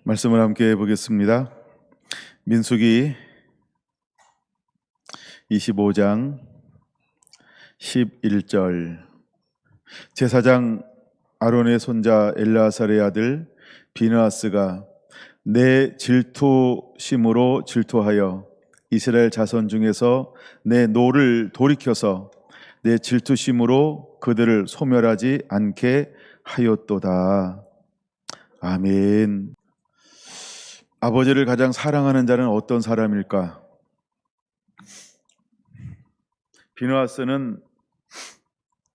말씀을 함께 보겠습니다. 민수기 25장 11절. 제사장 아론의 손자 엘르아살의 아들 비느하스가 내 질투심으로 질투하여 이스라엘 자손 중에서 내 노를 돌이켜서 내 질투심으로 그들을 소멸하지 않게 하였도다. 아멘. 아버지를 가장 사랑하는 자는 어떤 사람일까? 비느하스는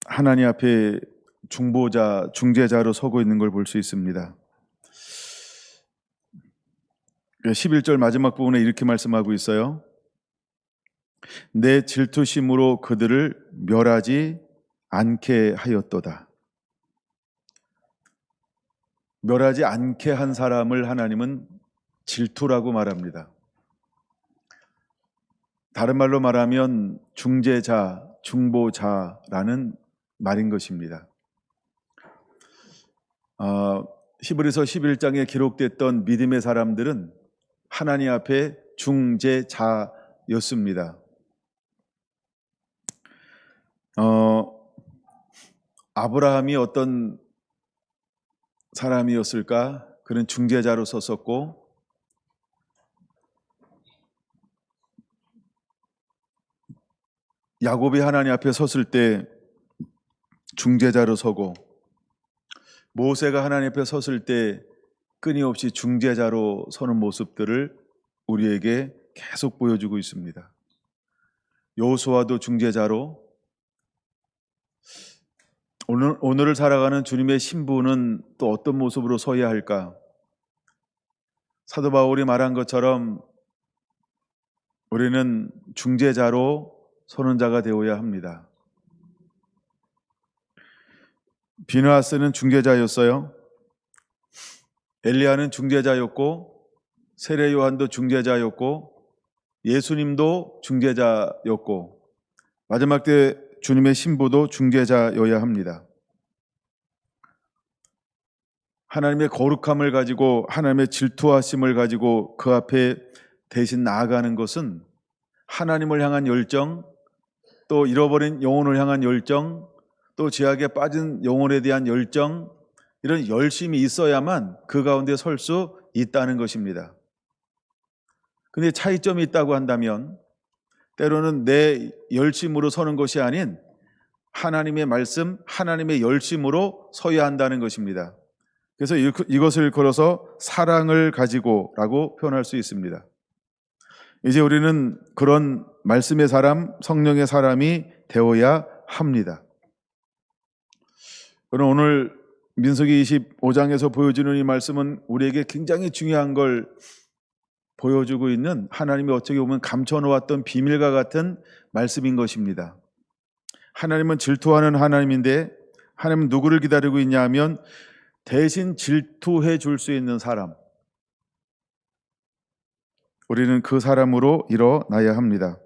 하나님 앞에 중보자, 중재자로 서고 있는 걸 볼 수 있습니다. 11절 마지막 부분에 이렇게 말씀하고 있어요. 내 질투심으로 그들을 멸하지 않게 하였도다. 멸하지 않게 한 사람을 하나님은 질투라고 말합니다. 다른 말로 말하면 중재자, 중보자라는 말인 것입니다. 히브리서 11장에 기록됐던 믿음의 사람들은 하나님 앞에 중재자였습니다. 아브라함이 어떤 사람이었을까? 그는 중재자로 섰었고, 야곱이 하나님 앞에 섰을 때 중재자로 서고, 모세가 하나님 앞에 섰을 때 끊임없이 중재자로 서는 모습들을 우리에게 계속 보여주고 있습니다. 여호수아도 중재자로, 오늘을 살아가는 주님의 신부는 또 어떤 모습으로 서야 할까? 사도 바울이 말한 것처럼 우리는 중재자로 서는 자가 되어야 합니다. 비느하스는 중재자였어요. 엘리야는 중재자였고, 세례 요한도 중재자였고, 예수님도 중재자였고, 마지막 때 주님의 신부도 중재자여야 합니다. 하나님의 거룩함을 가지고, 하나님의 질투하심을 가지고 그 앞에 대신 나아가는 것은 하나님을 향한 열정, 또 잃어버린 영혼을 향한 열정, 또 죄악에 빠진 영혼에 대한 열정, 이런 열심이 있어야만 그 가운데 설 수 있다는 것입니다. 근데 차이점이 있다고 한다면 때로는 내 열심으로 서는 것이 아닌 하나님의 말씀, 하나님의 열심으로 서야 한다는 것입니다. 그래서 이것을 걸어서 사랑을 가지고라고 표현할 수 있습니다. 이제 우리는 그런 말씀의 사람, 성령의 사람이 되어야 합니다. 그럼 오늘 민수기 25장에서 보여주는 이 말씀은 우리에게 굉장히 중요한 걸 보여주고 있는, 하나님이 어떻게 보면 감춰놓았던 비밀과 같은 말씀인 것입니다. 하나님은 질투하는 하나님인데, 하나님은 누구를 기다리고 있냐 하면 대신 질투해 줄 수 있는 사람, 우리는 그 사람으로 일어나야 합니다.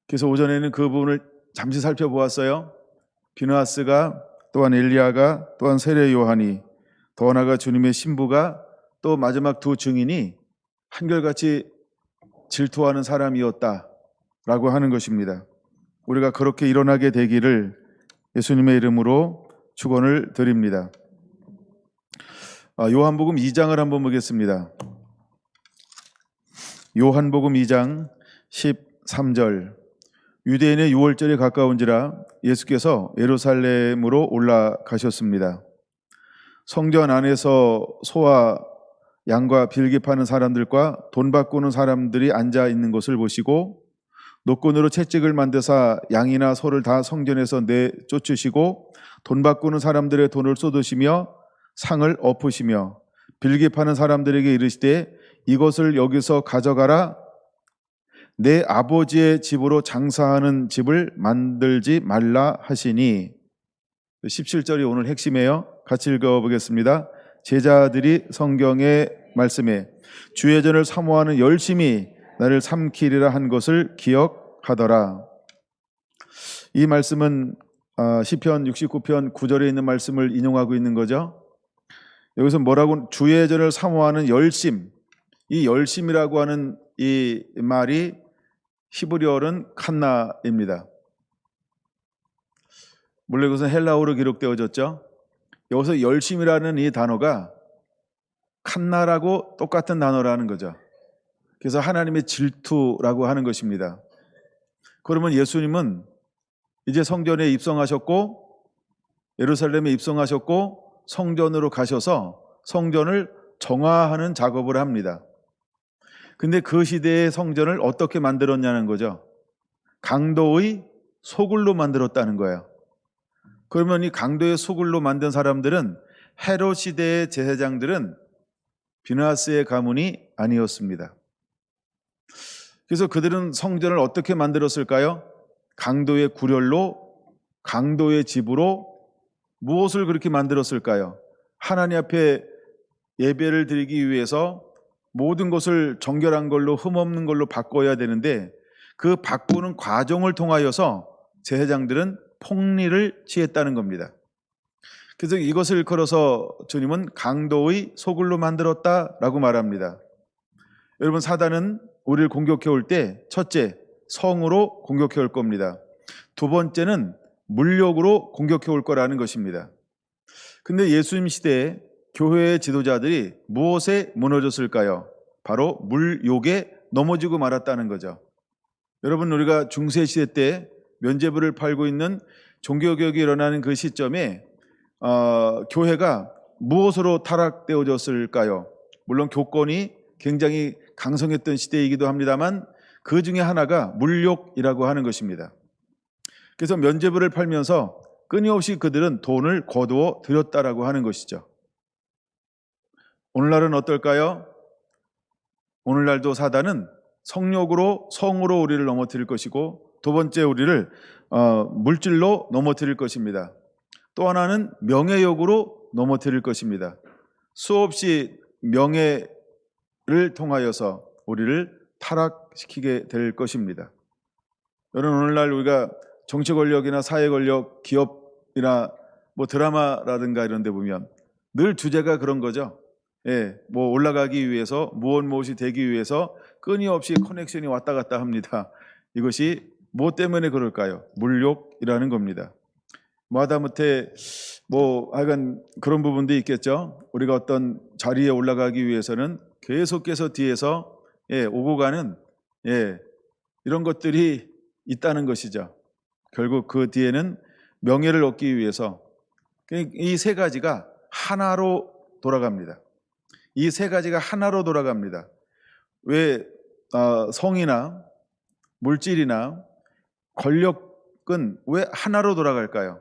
그래서 오전에는 그 부분을 잠시 살펴보았어요. 비느하스가, 또한 엘리야가, 또한 세례 요한이, 더 나아가 주님의 신부가, 또 마지막 두 증인이 한결같이 질투하는 사람이었다라고 하는 것입니다. 우리가 그렇게 일어나게 되기를 예수님의 이름으로 축원을 드립니다. 요한복음 2장을 한번 보겠습니다. 요한복음 2장 13절. 유대인의 유월절이 가까운지라 예수께서 예루살렘으로 올라가셨습니다. 성전 안에서 소와 양과 빌기 파는 사람들과 돈 바꾸는 사람들이 앉아 있는 것을 보시고, 노끈으로 채찍을 만드사 양이나 소를 다 성전에서 내쫓으시고 돈 바꾸는 사람들의 돈을 쏟으시며 상을 엎으시며 빌기 파는 사람들에게 이르시되 이것을 여기서 가져가라. 내 아버지의 집으로 장사하는 집을 만들지 말라 하시니. 17절이 오늘 핵심이에요. 같이 읽어보겠습니다. 제자들이 성경의 말씀에 주의 전을 사모하는 열심히 나를 삼키리라 한 것을 기억하더라. 이 말씀은 시편 69편 9절에 있는 말씀을 인용하고 있는 거죠. 여기서 뭐라고 주의 전을 사모하는 열심, 이 열심이라고 하는 이 말이 히브리어는 칸나입니다. 물론 이것은 헬라어로 기록되어졌죠. 여기서 열심이라는 이 단어가 칸나라고 똑같은 단어라는 거죠. 그래서 하나님의 질투라고 하는 것입니다. 그러면 예수님은 이제 성전에 입성하셨고 예루살렘에 입성하셨고 성전으로 가셔서 성전을 정화하는 작업을 합니다. 근데 그 시대의 성전을 어떻게 만들었냐는 거죠. 강도의 소굴로 만들었다는 거예요. 그러면 이 강도의 소굴로 만든 사람들은 헤롯 시대의 제사장들은 비나스의 가문이 아니었습니다. 그래서 그들은 성전을 어떻게 만들었을까요? 강도의 구렬로, 강도의 집으로 무엇을 그렇게 만들었을까요? 하나님 앞에 예배를 드리기 위해서 모든 것을 정결한 걸로 흠없는 걸로 바꿔야 되는데 그 바꾸는 과정을 통하여서 제사장들은 폭리를 취했다는 겁니다. 그래서 이것을 걸어서 주님은 강도의 소굴로 만들었다라고 말합니다. 여러분, 사단은 우리를 공격해 올 때 첫째, 성으로 공격해 올 겁니다. 두 번째는 물욕으로 공격해 올 거라는 것입니다. 근데 예수님 시대에 교회의 지도자들이 무엇에 무너졌을까요? 바로 물욕에 넘어지고 말았다는 거죠. 여러분, 우리가 중세시대 때 면죄부를 팔고 있는 종교개혁이 일어나는 그 시점에 교회가 무엇으로 타락되어졌을까요? 물론 교권이 굉장히 강성했던 시대이기도 합니다만 그 중에 하나가 물욕이라고 하는 것입니다. 그래서 면죄부를 팔면서 끊임없이 그들은 돈을 거두어 들였다라고 하는 것이죠. 오늘날은 어떨까요? 오늘날도 사단은 성욕으로, 성으로 우리를 넘어뜨릴 것이고 두 번째 우리를 물질로 넘어뜨릴 것입니다. 또 하나는 명예욕으로 넘어뜨릴 것입니다. 수없이 명예를 통하여서 우리를 타락시키게 될 것입니다. 여러분, 오늘날 우리가 정치 권력이나 사회 권력, 기업이나 뭐 드라마라든가 이런 데 보면 늘 주제가 그런 거죠. 예, 뭐 올라가기 위해서 무엇이 되기 위해서 끊임없이 커넥션이 왔다 갔다 합니다. 이것이 뭐 때문에 그럴까요? 물욕이라는 겁니다. 하다못해 하여간 그런 부분도 있겠죠. 우리가 어떤 자리에 올라가기 위해서는 계속해서 뒤에서 오고 가는 이런 것들이 있다는 것이죠. 결국 그 뒤에는 명예를 얻기 위해서 이 세 가지가 하나로 돌아갑니다. 이 세 가지가 하나로 돌아갑니다. 왜 성이나 물질이나 권력은 왜 하나로 돌아갈까요?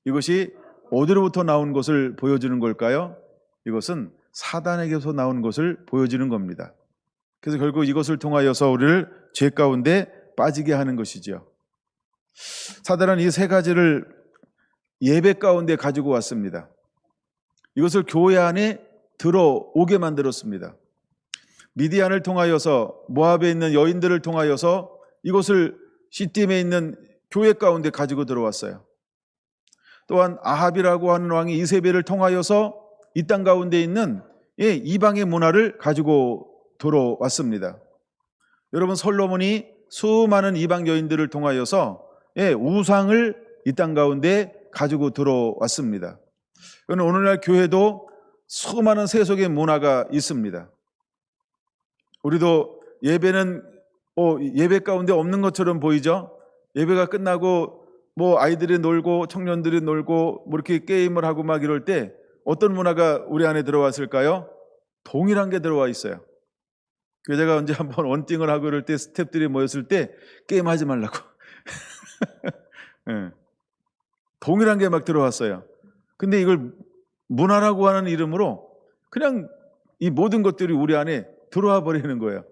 이것이 어디로부터 나온 것을 보여주는 걸까요? 이것은 사단에게서 나온 것을 보여주는 겁니다. 그래서 결국 이것을 통하여서 우리를 죄 가운데 빠지게 하는 것이죠. 사단은 이 세 가지를 예배 가운데 가지고 왔습니다. 이것을 교회 안에 들어오게 만들었습니다. 미디안을 통하여서 모압에 있는 여인들을 통하여서 이것을 시딤에 있는 교회 가운데 가지고 들어왔어요. 또한 아합이라고 하는 왕이 이세벨을 통하여서 이 땅 가운데 있는 이방의 문화를 가지고 들어왔습니다. 여러분, 솔로몬이 수많은 이방 여인들을 통하여서 우상을 이 땅 가운데 가지고 들어왔습니다. 오늘날 교회도 수많은 세속의 문화가 있습니다. 우리도 예배는 예배 가운데 없는 것처럼 보이죠? 예배가 끝나고 아이들이 놀고 청년들이 놀고 이렇게 게임을 하고 막 이럴 때 어떤 문화가 우리 안에 들어왔을까요? 동일한 게 들어와 있어요. 그래서 제가 언제 한번 원띵을 하고 이럴 때 스태프들이 모였을 때 게임하지 말라고 동일한 게 막 들어왔어요. 근데 이걸 문화라고 하는 이름으로 그냥 이 모든 것들이 우리 안에 들어와 버리는 거예요.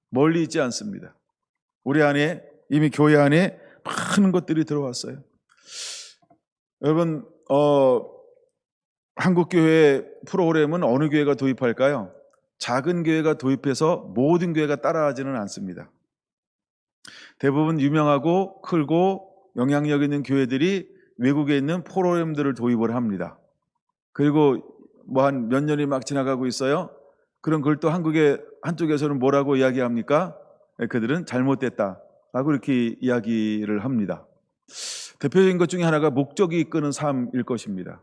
멀리 있지 않습니다. 우리 안에 이미 교회 안에 많은 것들이 들어왔어요. 여러분, 한국교회 프로그램은 어느 교회가 도입할까요? 작은 교회가 도입해서 모든 교회가 따라하지는 않습니다. 대부분 유명하고 크고 영향력 있는 교회들이 외국에 있는 프로그램들을 도입을 합니다. 그리고 뭐 한 몇 년이 막 지나가고 있어요. 그럼 그걸 또 한국의 한쪽에서는 뭐라고 이야기합니까? 그들은 잘못됐다라고 이렇게 이야기를 합니다. 대표적인 것 중에 하나가 목적이 이끄는 삶일 것입니다.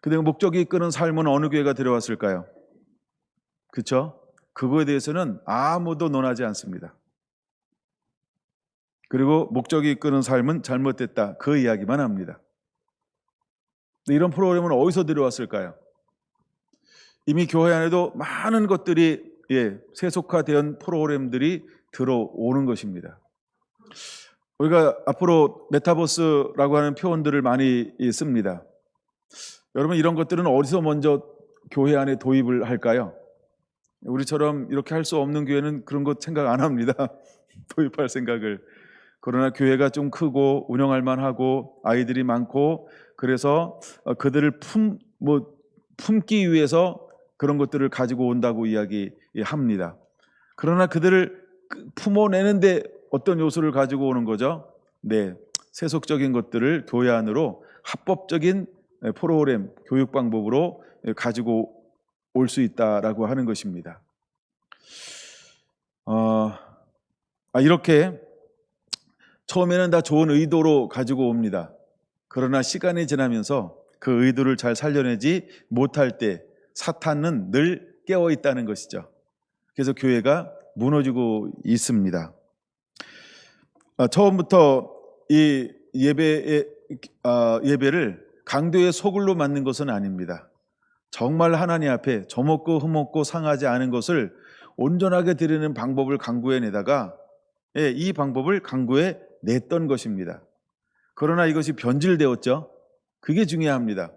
근데 목적이 이끄는 삶은 어느 교회가 들어왔을까요? 그렇죠? 그거에 대해서는 아무도 논하지 않습니다. 그리고 목적이 이끄는 삶은 잘못됐다, 그 이야기만 합니다. 이런 프로그램은 어디서 들어왔을까요? 이미 교회 안에도 많은 것들이 세속화된 프로그램들이 들어오는 것입니다. 우리가 앞으로 메타버스라고 하는 표현들을 많이 씁니다. 여러분, 이런 것들은 어디서 먼저 교회 안에 도입을 할까요? 우리처럼 이렇게 할 수 없는 교회는 그런 것 생각 안 합니다. 도입할 생각을. 그러나 교회가 좀 크고 운영할 만하고 아이들이 많고 그래서 그들을 품기 위해서 그런 것들을 가지고 온다고 이야기합니다. 그러나 그들을 품어내는데 어떤 요소를 가지고 오는 거죠? 네, 세속적인 것들을 교회 안으로 합법적인 프로그램, 교육 방법으로 가지고 올 수 있다라고 하는 것입니다. 이렇게 처음에는 다 좋은 의도로 가지고 옵니다. 그러나 시간이 지나면서 그 의도를 잘 살려내지 못할 때 사탄은 늘 깨어 있다는 것이죠. 그래서 교회가 무너지고 있습니다. 처음부터 이 예배를 강도의 소굴로 만든 것은 아닙니다. 정말 하나님 앞에 저먹고 흠없고 상하지 않은 것을 온전하게 드리는 방법을 강구해 내다가 이 방법을 강구해 냈던 것입니다. 그러나 이것이 변질되었죠. 그게 중요합니다.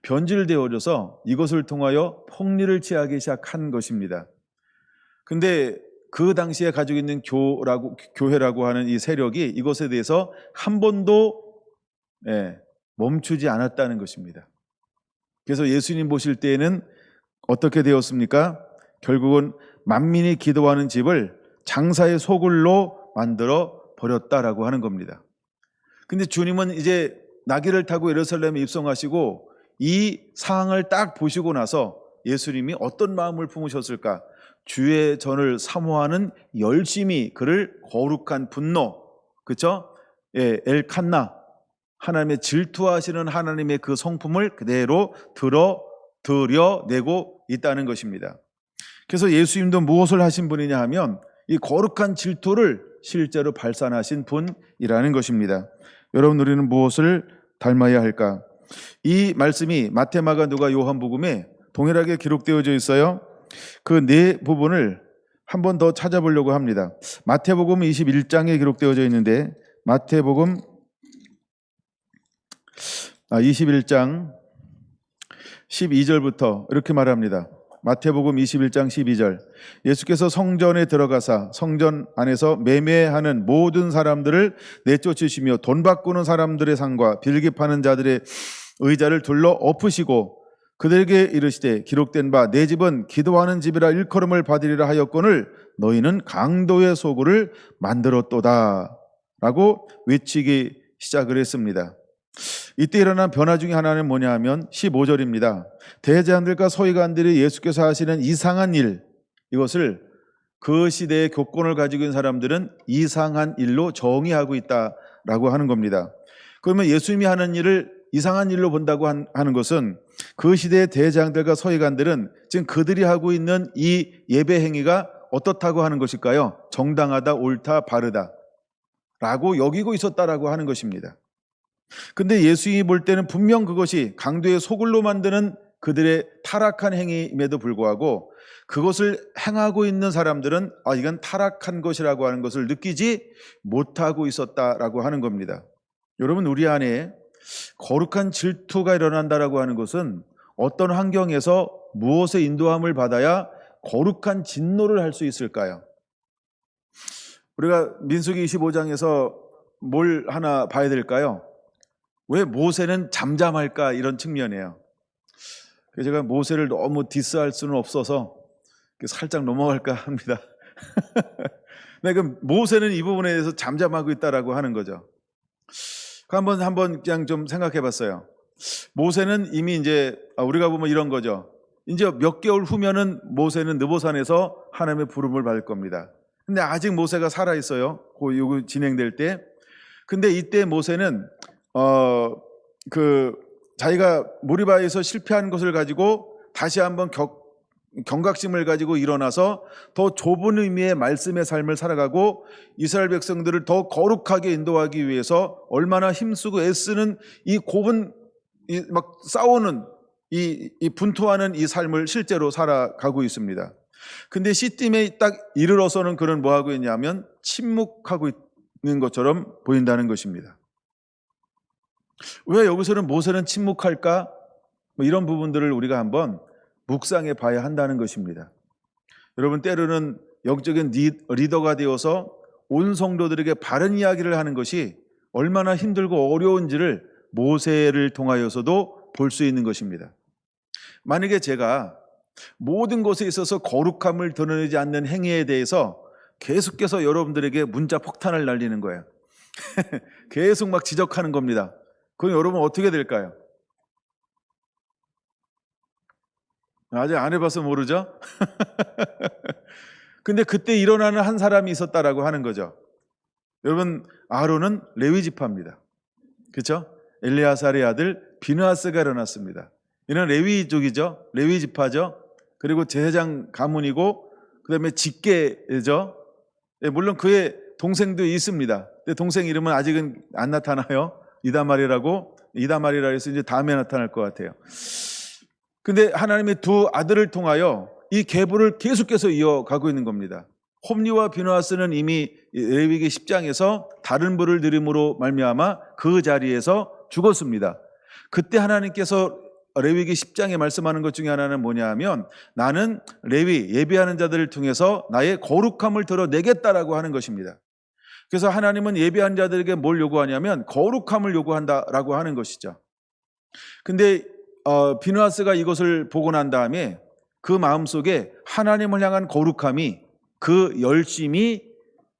변질되어져서 이것을 통하여 폭리를 취하기 시작한 것입니다. 근데 그 당시에 가지고 있는 교회라고 하는 이 세력이 이것에 대해서 한 번도 멈추지 않았다는 것입니다. 그래서 예수님 보실 때에는 어떻게 되었습니까? 결국은 만민이 기도하는 집을 장사의 소굴로 만들어 버렸다라고 하는 겁니다. 근데 주님은 이제 나귀를 타고 예루살렘에 입성하시고 이 상황을 딱 보시고 나서 예수님이 어떤 마음을 품으셨을까? 주의 전을 사모하는 열심이 그를 거룩한 분노, 그렇죠? 엘칸나, 하나님의 질투하시는 하나님의 그 성품을 그대로 드러내고 있다는 것입니다. 그래서 예수님도 무엇을 하신 분이냐 하면 이 거룩한 질투를 실제로 발산하신 분이라는 것입니다. 여러분, 우리는 무엇을 닮아야 할까? 이 말씀이 마태, 마가, 누가, 요한복음에 동일하게 기록되어져 있어요. 그 네 부분을 한 번 더 찾아보려고 합니다. 마태복음 21장에 기록되어져 있는데 마태복음 21장 12절부터 이렇게 말합니다. 마태복음 21장 12절. 예수께서 성전에 들어가사 성전 안에서 매매하는 모든 사람들을 내쫓으시며 돈 바꾸는 사람들의 상과 빌기 파는 자들의 의자를 둘러 엎으시고 그들에게 이르시되 기록된 바 내 집은 기도하는 집이라 일컬음을 받으리라 하였거늘 너희는 강도의 소굴을 만들었도다 라고 외치기 시작을 했습니다. 이때 일어난 변화 중에 하나는 뭐냐 하면 15절입니다. 대제사장들과 서기관들이 예수께서 하시는 이상한 일, 이것을 그 시대의 교권을 가지고 있는 사람들은 이상한 일로 정의하고 있다라고 하는 겁니다. 그러면 예수님이 하는 일을 이상한 일로 본다고 하는 것은 그 시대의 대제사장들과 서기관들은 지금 그들이 하고 있는 이 예배 행위가 어떻다고 하는 것일까요? 정당하다, 옳다, 바르다 라고 여기고 있었다라고 하는 것입니다. 근데 예수님이 볼 때는 분명 그것이 강도의 소굴로 만드는 그들의 타락한 행위임에도 불구하고 그것을 행하고 있는 사람들은 이건 타락한 것이라고 하는 것을 느끼지 못하고 있었다라고 하는 겁니다. 여러분, 우리 안에 거룩한 질투가 일어난다라고 하는 것은 어떤 환경에서 무엇의 인도함을 받아야 거룩한 진노를 할 수 있을까요? 우리가 민수기 25장에서 뭘 하나 봐야 될까요? 왜 모세는 잠잠할까? 이런 측면이에요. 그래서 제가 모세를 너무 디스할 수는 없어서 살짝 넘어갈까 합니다. 네, 그럼 모세는 이 부분에 대해서 잠잠하고 있다라고 하는 거죠. 한번 그냥 좀 생각해 봤어요. 모세는 이미 이제 우리가 보면 이런 거죠. 이제 몇 개월 후면은 모세는 느보산에서 하나님의 부름을 받을 겁니다. 근데 아직 모세가 살아 있어요. 요거 진행될 때. 근데 이때 모세는 자기가 모리바에서 실패한 것을 가지고 다시 한번 경각심을 가지고 일어나서 더 좁은 의미의 말씀의 삶을 살아가고 이스라엘 백성들을 더 거룩하게 인도하기 위해서 얼마나 힘쓰고 애쓰는 이 곱은 막 싸우는 이 분투하는 이 삶을 실제로 살아가고 있습니다. 근데 시딤에 딱 이르러서는 그는 뭐 하고 있냐면 침묵하고 있는 것처럼 보인다는 것입니다. 왜 여기서는 모세는 침묵할까? 뭐 이런 부분들을 우리가 한번 묵상해 봐야 한다는 것입니다. 여러분, 때로는 영적인 리더가 되어서 온 성도들에게 바른 이야기를 하는 것이 얼마나 힘들고 어려운지를 모세를 통하여서도 볼 수 있는 것입니다. 만약에 제가 모든 것에 있어서 거룩함을 드러내지 않는 행위에 대해서 계속해서 여러분들에게 문자 폭탄을 날리는 거예요. 계속 막 지적하는 겁니다. 그럼 여러분 어떻게 될까요? 아직 안 해봐서 모르죠? 근데 그때 일어나는 한 사람이 있었다라고 하는 거죠. 여러분, 아론은 레위 지파입니다. 그렇죠? 엘리아살의 아들 비느하스가 일어났습니다. 이는 레위족이죠. 레위 지파죠. 그리고 제사장 가문이고 그다음에 직계죠. 물론 그의 동생도 있습니다. 근데 동생 이름은 아직은 안 나타나요. 이다말이라 해서 이제 다음에 나타날 것 같아요. 근데 하나님의 두 아들을 통하여 이 계보를 계속해서 이어가고 있는 겁니다. 홈리와 비느하스는 이미 레위기 10장에서 다른 부를 들임으로 말미암아 그 자리에서 죽었습니다. 그때 하나님께서 레위기 10장에 말씀하는 것 중에 하나는 뭐냐 하면 나는 레위 예배하는 자들을 통해서 나의 거룩함을 드러내겠다라고 하는 것입니다. 그래서 하나님은 예배하는 자들에게 뭘 요구하냐면 거룩함을 요구한다라고 하는 것이죠. 근데 비느하스가 이것을 보고 난 다음에 그 마음속에 하나님을 향한 거룩함이 그 열심이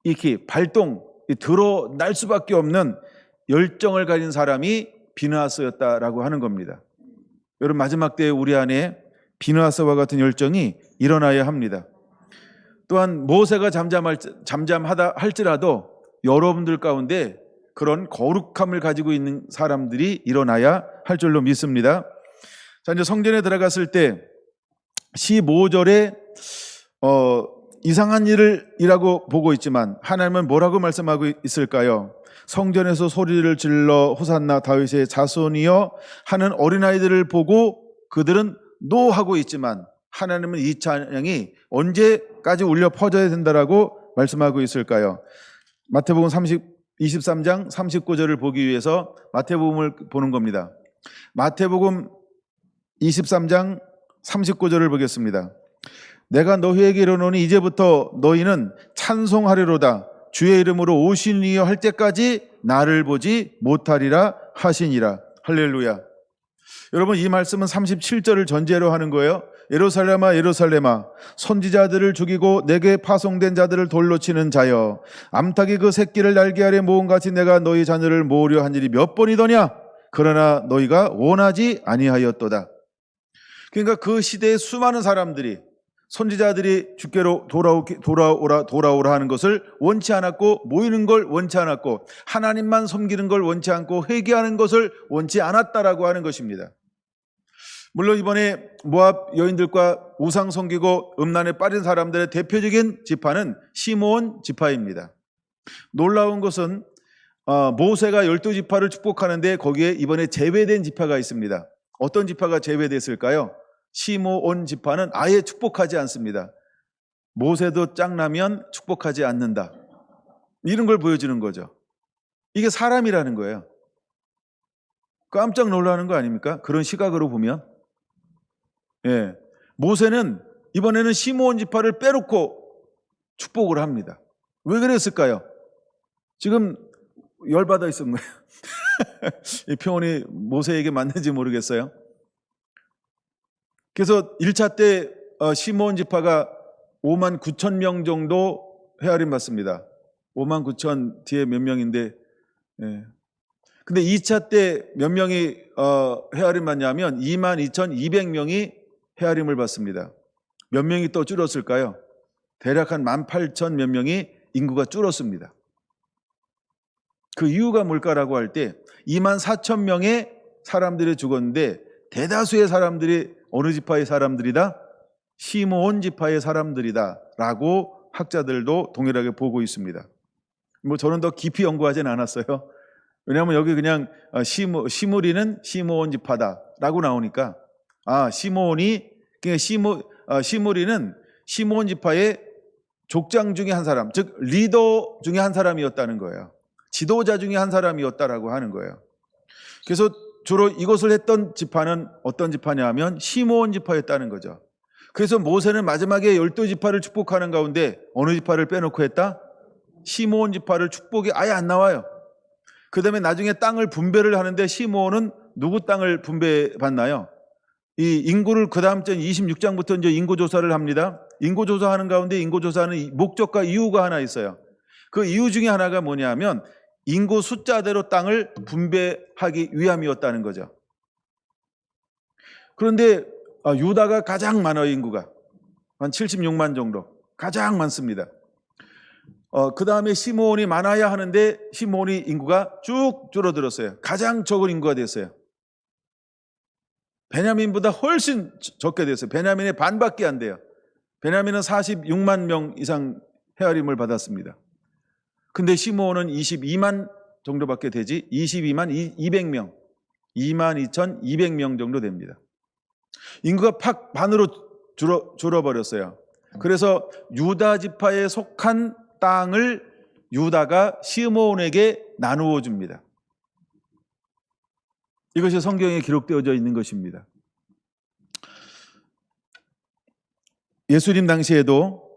이렇게 드러날 수밖에 없는 열정을 가진 사람이 비느하스였다라고 하는 겁니다. 여러분, 마지막 때에 우리 안에 비느하스와 같은 열정이 일어나야 합니다. 또한 모세가 잠잠하다 할지라도 여러분들 가운데 그런 거룩함을 가지고 있는 사람들이 일어나야 할 줄로 믿습니다. 자, 이제 성전에 들어갔을 때 15절에 이상한 일이라고 보고 있지만 하나님은 뭐라고 말씀하고 있을까요? 성전에서 소리를 질러 호산나 다윗의 자손이여 하는 어린아이들을 보고 그들은 노하고 있지만 하나님은 이 찬양이 언제까지 울려 퍼져야 된다라고 말씀하고 있을까요? 마태복음 23장 39절을 보기 위해서 마태복음을 보는 겁니다. 마태복음 23장 39절을 보겠습니다. 내가 너희에게 이르노니 이제부터 너희는 찬송하리로다. 주의 이름으로 오신 이여 할 때까지 나를 보지 못하리라 하시니라. 할렐루야. 여러분, 이 말씀은 37절을 전제로 하는 거예요. 예루살렘아 예루살렘아 선지자들을 죽이고 내게 파송된 자들을 돌로 치는 자여 암탉이 그 새끼를 날개 아래 모음같이 내가 너희 자녀를 모으려 한 일이 몇 번이더냐. 그러나 너희가 원하지 아니하였도다. 그러니까 그 시대의 수많은 사람들이 선지자들이 주께로 돌아오라 하는 것을 원치 않았고 모이는 걸 원치 않았고 하나님만 섬기는 걸 원치 않고 회개하는 것을 원치 않았다라고 하는 것입니다. 물론 이번에 모압 여인들과 우상 섬기고 음란에 빠진 사람들의 대표적인 지파는 시므온 지파입니다. 놀라운 것은 모세가 12지파를 축복하는데 거기에 이번에 제외된 지파가 있습니다. 어떤 지파가 제외됐을까요? 시므온 지파는 아예 축복하지 않습니다. 모세도 짱나면 축복하지 않는다. 이런 걸 보여주는 거죠. 이게 사람이라는 거예요. 깜짝 놀라는 거 아닙니까? 그런 시각으로 보면. 예. 모세는 이번에는 시므온 지파를 빼놓고 축복을 합니다. 왜 그랬을까요? 지금 열받아 있었는 거예요. 이 표현이 모세에게 맞는지 모르겠어요. 그래서 1차 때 시므온 지파가 5만 9천 명 정도 헤아림 받습니다. 5만 9천 뒤에 몇 명인데, 예. 근데 2차 때 몇 명이 헤아림 받냐면 22,200명이 헤아림을 받습니다. 몇 명이 또 줄었을까요? 대략 한 18,000 몇 명이 인구가 줄었습니다. 그 이유가 뭘까라고 할 때 24,000명의 사람들이 죽었는데 대다수의 사람들이 어느 지파의 사람들이다? 시므온 지파의 사람들이다라고 학자들도 동일하게 보고 있습니다. 뭐 저는 더 깊이 연구하진 않았어요. 왜냐하면 여기 그냥 시므리는 시므온 지파다라고 나오니까 시므온이 시므리는 시므온 지파의 족장 중에 한 사람, 즉 리더 중에 한 사람이었다는 거예요. 지도자 중에 한 사람이었다라고 하는 거예요. 그래서 주로 이것을 했던 지파는 어떤 지파냐 하면 시므온 지파였다는 거죠. 그래서 모세는 마지막에 12지파를 축복하는 가운데 어느 지파를 빼놓고 했다? 시므온 지파를 축복이 아예 안 나와요. 그 다음에 나중에 땅을 분배를 하는데 시므온은 누구 땅을 분배받나요? 이 인구를 그 다음 장 26장부터 이제 인구조사를 합니다. 인구조사하는 가운데 인구조사는 목적과 이유가 하나 있어요. 그 이유 중에 하나가 뭐냐면 인구 숫자대로 땅을 분배하기 위함이었다는 거죠. 그런데 유다가 가장 많아요. 인구가 한 76만 정도 가장 많습니다. 그 다음에 시므온이 많아야 하는데 시므온이 인구가 쭉 줄어들었어요. 가장 적은 인구가 됐어요. 베냐민보다 훨씬 적게 됐어요. 베냐민의 반밖에 안 돼요. 베냐민은 46만 명 이상 헤아림을 받았습니다. 근데 시므온은 22만 정도밖에 되지 22만 200명 22,200명 정도 됩니다. 인구가 팍 반으로 줄어버렸어요. 그래서 유다 지파에 속한 땅을 유다가 시므온에게 나누어 줍니다. 이것이 성경에 기록되어져 있는 것입니다. 예수님 당시에도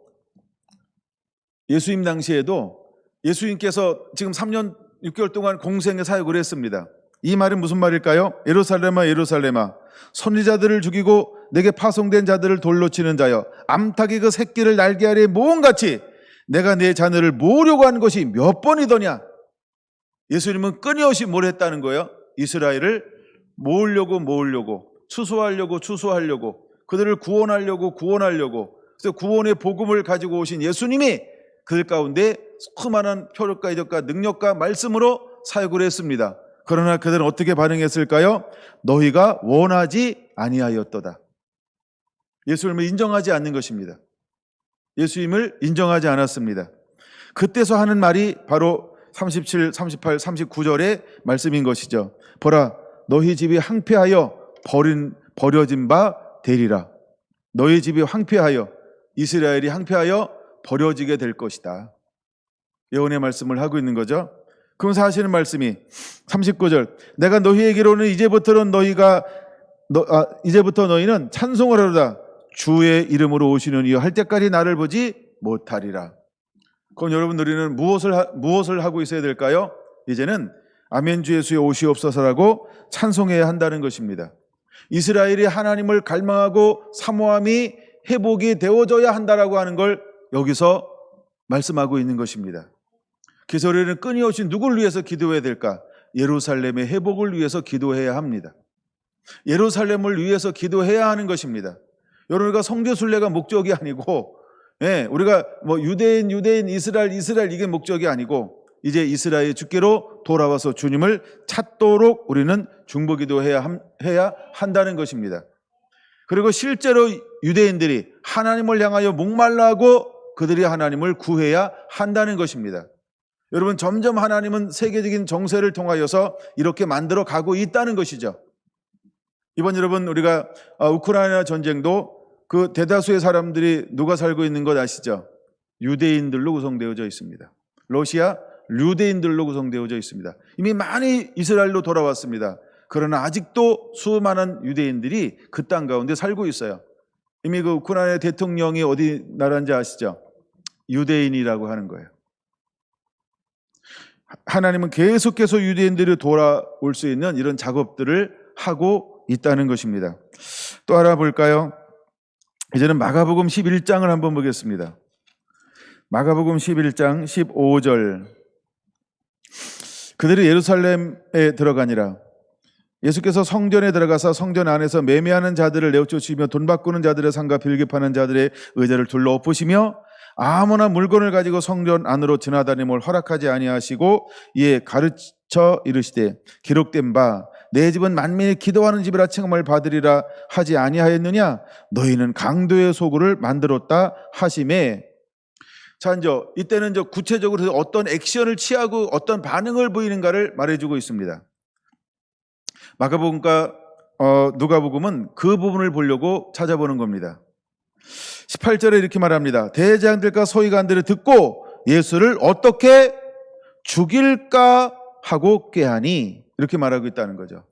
예수님께서 지금 3년 6개월 동안 공생의 사역을 했습니다. 이 말은 무슨 말일까요? 예루살렘아 예루살렘아 선지자들을 죽이고 내게 파송된 자들을 돌로 치는 자여 암탉이 그 새끼를 날개 아래에 모음같이 내가 내 자녀를 모으려고 한 것이 몇 번이더냐. 예수님은 끊임없이 뭘 했다는 거예요? 이스라엘을 모으려고 추수하려고 그들을 구원하려고 그래서 구원의 복음을 가지고 오신 예수님이 그들 가운데 수많은 표적과 이적과 능력과 말씀으로 사역을 했습니다. 그러나 그들은 어떻게 반응했을까요? 너희가 원하지 아니하였도다. 예수님을 인정하지 않는 것입니다. 예수님을 인정하지 않았습니다. 그때서 하는 말이 바로 37, 38, 39절의 말씀인 것이죠. 보라 너희 집이 황폐하여 버려진 바 되리라. 너희 집이 황폐하여 이스라엘이 황폐하여 버려지게 될 것이다. 예언의 말씀을 하고 있는 거죠. 그러면서 하시는 말씀이 39절 내가 너희에게로는 이제부터 너희는 찬송을 하로다. 주의 이름으로 오시는 이여 할 때까지 나를 보지 못하리라. 그럼 여러분 우리는 무엇을 하고 있어야 될까요? 이제는 아멘 주 예수의 오시옵소서라고 찬송해야 한다는 것입니다. 이스라엘이 하나님을 갈망하고 사모함이 회복이 되어져야 한다라고 하는 걸 여기서 말씀하고 있는 것입니다. 그래서 우리는 끊임없이 누구를 위해서 기도해야 될까? 예루살렘의 회복을 위해서 기도해야 합니다. 예루살렘을 위해서 기도해야 하는 것입니다. 여러분 우리가 성교 순례가 목적이 아니고 우리가 뭐 유대인 이스라엘 이게 목적이 아니고 이제 이스라엘 주께로 돌아와서 주님을 찾도록 우리는 중보기도해야 한다는 것입니다. 그리고 실제로 유대인들이 하나님을 향하여 목말라하고 그들이 하나님을 구해야 한다는 것입니다. 여러분 점점 하나님은 세계적인 정세를 통하여서 이렇게 만들어 가고 있다는 것이죠. 이번 여러분 우리가 우크라이나 전쟁도 그 대다수의 사람들이 누가 살고 있는 것 아시죠? 유대인들로 구성되어져 있습니다. 러시아 유대인들로 구성되어져 있습니다. 이미 많이 이스라엘로 돌아왔습니다. 그러나 아직도 수많은 유대인들이 그 땅 가운데 살고 있어요. 이미 그 우크라이나 대통령이 어디 나라인지 아시죠? 유대인이라고 하는 거예요. 하나님은 계속해서 유대인들이 돌아올 수 있는 이런 작업들을 하고 있다는 것입니다. 또 알아볼까요? 이제는 마가복음 11장을 한번 보겠습니다. 마가복음 11장 15절 그들이 예루살렘에 들어가니라. 예수께서 성전에 들어가서 성전 안에서 매매하는 자들을 내어쫓으시며 돈 바꾸는 자들의 상과 빌기파는 자들의 의자를 둘러 엎으시며 아무나 물건을 가지고 성전 안으로 지나다님을 허락하지 아니하시고 이에 가르쳐 이르시되 기록된 바 내 집은 만민이 기도하는 집이라 칭함을 받으리라 하지 아니하였느냐 너희는 강도의 소굴을 만들었다 하시매. 자, 이제 이때는 이제 구체적으로 어떤 액션을 취하고 어떤 반응을 보이는가를 말해주고 있습니다. 마가복음과 누가복음은 그 부분을 보려고 찾아보는 겁니다. 18절에 이렇게 말합니다. 대제사장들과 서기관들이 듣고 예수를 어떻게 죽일까 하고 꾀하니, 이렇게 말하고 있다는 거죠.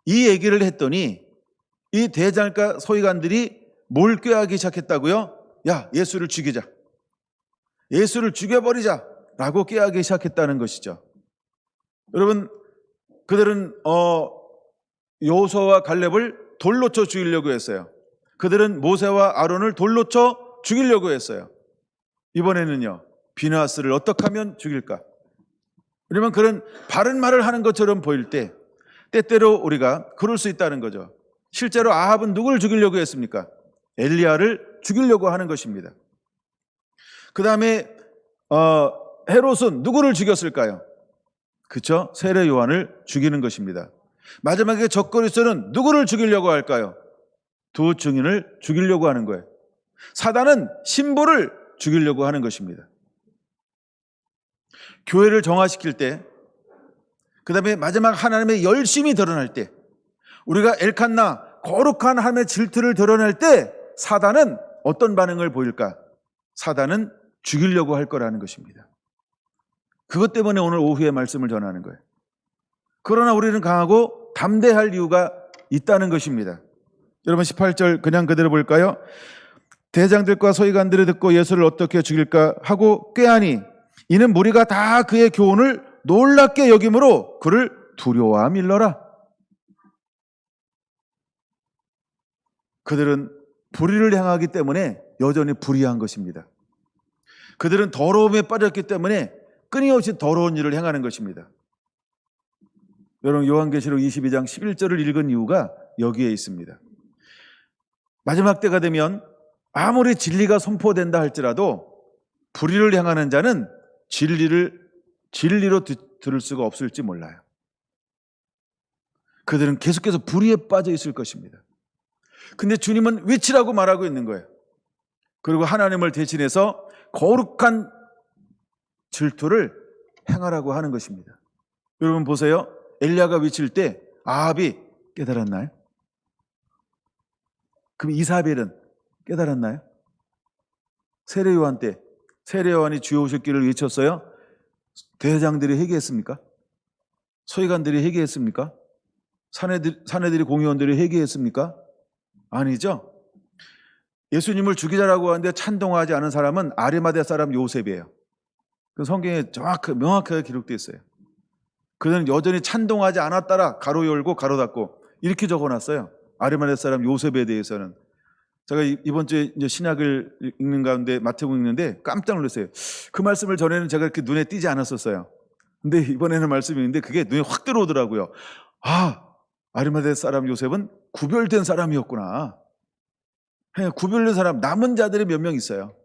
이 얘기를 했더니 이 대제사장과 서기관들이 뭘 꾀하기 시작했다고요? 야, 예수를 죽이자, 예수를 죽여버리자 라고 꾀하기 시작했다는 것이죠. 여러분, 그들은 여호수아와 갈렙을 돌로 쳐 죽이려고 했어요. 그들은 모세와 아론을 돌로 쳐 죽이려고 했어요. 이번에는요, 비느하스를 어떻게 하면 죽일까? 왜냐면 그런 바른 말을 하는 것처럼 보일 때 때때로 우리가 그럴 수 있다는 거죠. 실제로 아합은 누구를 죽이려고 했습니까? 엘리야를 죽이려고 하는 것입니다. 그 다음에 헤롯은 누구를 죽였을까요? 그렇죠? 세례 요한을 죽이는 것입니다. 마지막에 적그리스도는 누구를 죽이려고 할까요? 두 증인을 죽이려고 하는 거예요. 사단은 신부를 죽이려고 하는 것입니다. 교회를 정화시킬 때, 그 다음에 마지막 하나님의 열심이 드러날 때, 우리가 엘칸나 거룩한 하나님의 질투를 드러낼 때 사단은 어떤 반응을 보일까? 사단은 죽이려고 할 거라는 것입니다. 그것 때문에 오늘 오후에 말씀을 전하는 거예요. 그러나 우리는 강하고 담대할 이유가 있다는 것입니다. 여러분 18절 그냥 그대로 볼까요? 대장들과 서기관들이 듣고 예수를 어떻게 죽일까 하고 꾀하니 이는 무리가 다 그의 교훈을 놀랍게 여김으로 그를 두려워함 일러라. 그들은 불의를 행하기 때문에 여전히 불의한 것입니다. 그들은 더러움에 빠졌기 때문에 끊임없이 더러운 일을 행하는 것입니다. 여러분 요한계시록 22장 11절을 읽은 이유가 여기에 있습니다. 마지막 때가 되면 아무리 진리가 선포된다 할지라도 불의를 행하는 자는 진리로 들을 수가 없을지 몰라요. 그들은 계속해서 불의에 빠져 있을 것입니다. 근데 주님은 외치라고 말하고 있는 거예요. 그리고 하나님을 대신해서 거룩한 질투를 행하라고 하는 것입니다. 여러분 보세요. 엘리야가 외칠 때 아합이 깨달았나요? 그럼 이사벨은 깨달았나요? 세례요한 때 세례요한이 주여 오셨기를 외쳤어요. 대장들이 회개했습니까? 서기관들이 회개했습니까? 사내들이 공의원들이 회개했습니까? 아니죠. 예수님을 죽이자라고 하는데 찬동하지 않은 사람은 아리마대 사람 요셉이에요. 그 성경에 명확하게 기록되어 있어요. 그는 여전히 찬동하지 않았다라 가로 열고 가로 닫고 이렇게 적어놨어요. 아리마대 사람 요셉에 대해서는. 제가 이번 주에 이제 신약을 읽는 가운데 마태복음 읽는데 깜짝 놀랐어요. 그 말씀을 전에는 제가 이렇게 눈에 띄지 않았었어요. 근데 이번에는 말씀이 있는데 그게 눈에 확 들어오더라고요. 아, 아리마대 사람 요셉은 구별된 사람이었구나. 구별된 사람, 남은 자들이 몇 명 있어요.